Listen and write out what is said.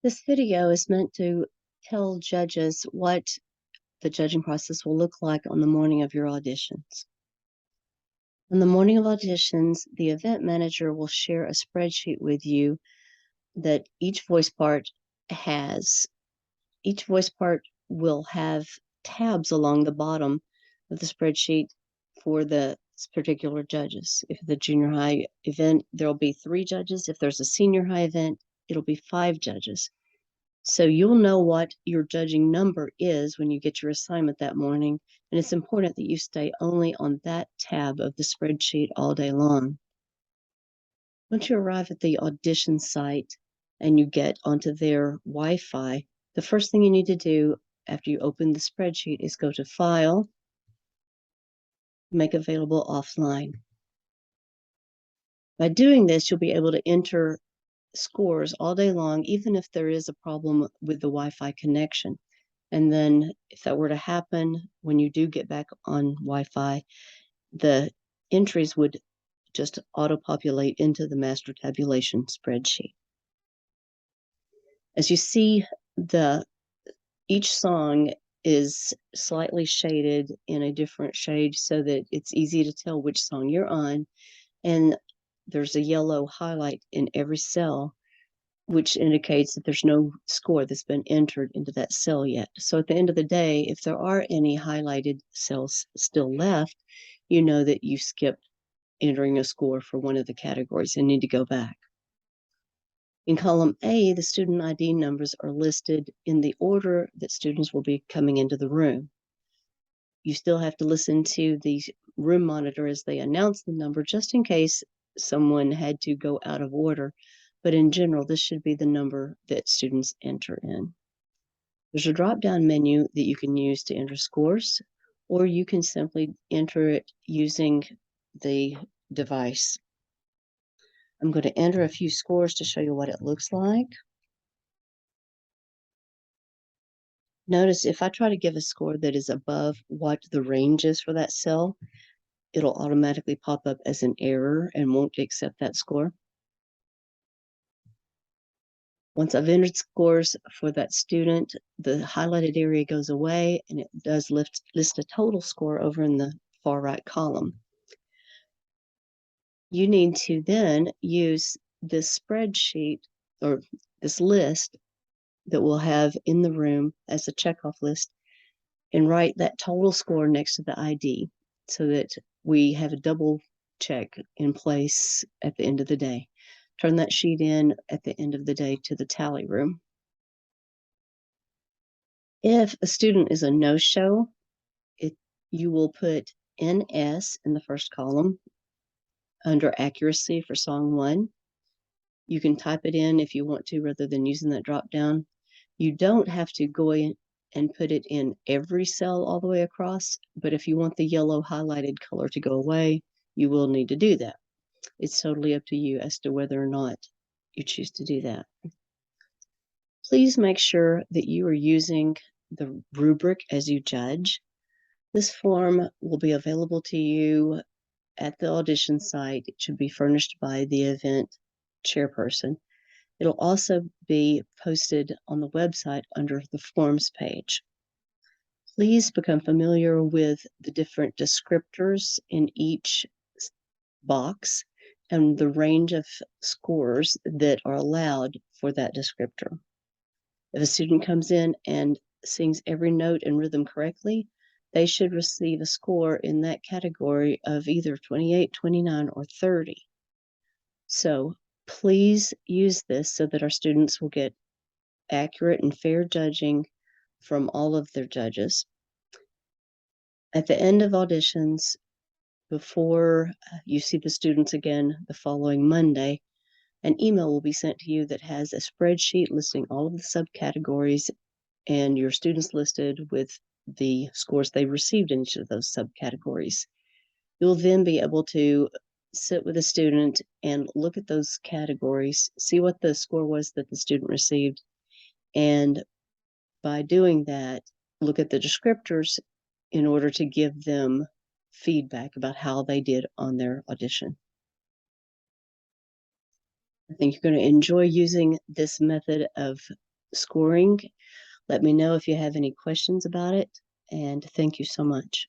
This video is meant to tell judges what the judging process will look like on the morning of your auditions. On the morning of auditions, the event manager will share a spreadsheet with you that each voice part has. Each voice part will have tabs along the bottom of the spreadsheet for the particular judges. If the junior high event, there'll be 3 judges. If there's a senior high event, it'll be 5 judges. So you'll know what your judging number is when you get your assignment that morning, and it's important that you stay only on that tab of the spreadsheet all day long. Once you arrive at the audition site and you get onto their Wi-Fi, the first thing you need to do after you open the spreadsheet is go to File, Make Available Offline. By doing this, you'll be able to enter scores all day long, even if there is a problem with the Wi-Fi connection. And then if that were to happen, when you do get back on Wi-Fi, the entries would just auto-populate into the master tabulation spreadsheet. As you see, each song is slightly shaded in a different shade so that it's easy to tell which song you're on. And there's a yellow highlight in every cell, which indicates that there's no score that's been entered into that cell yet. So at the end of the day, if there are any highlighted cells still left, you know that you skipped entering a score for one of the categories and need to go back. In column A, the student ID numbers are listed in the order that students will be coming into the room. You still have to listen to the room monitor as they announce the number, just in case someone had to go out of order. But in general, this should be the number that students enter in. There's a drop-down menu that you can use to enter scores, or you can simply enter it using the device. I'm going to enter a few scores to show you what it looks like. Notice if I try to give a score that is above what the range is for that cell, it'll automatically pop up as an error and won't accept that score. Once I've entered scores for that student, the highlighted area goes away and it does list a total score over in the far right column. You need to then use this spreadsheet or this list that we'll have in the room as a checkoff list and write that total score next to the ID so that we have a double check in place at the end of the day. Turn that sheet in at the end of the day to the tally room. If a student is a no-show, you will put NS in the first column under accuracy for song 1. You can type it in if you want to rather than using that drop down. You don't have to go in and put it in every cell all the way across, but if you want the yellow highlighted color to go away, you will need to do that. It's totally up to you as to whether or not you choose to do that. Please make sure that you are using the rubric as you judge. This form will be available to you at the audition site. It should be furnished by the event chairperson. It'll also be posted on the website under the forms page. Please become familiar with the different descriptors in each box and the range of scores that are allowed for that descriptor. If a student comes in and sings every note and rhythm correctly, they should receive a score in that category of either 28, 29, or 30. So please use this so that our students will get accurate and fair judging from all of their judges. At the end of auditions, before you see the students again the following Monday, an email will be sent to you that has a spreadsheet listing all of the subcategories and your students listed with the scores they received in each of those subcategories. You'll then be able to sit with a student and look at those categories, see what the score was that the student received, and by doing that, look at the descriptors in order to give them feedback about how they did on their audition. I think you're going to enjoy using this method of scoring. Let me know if you have any questions about it, and thank you so much.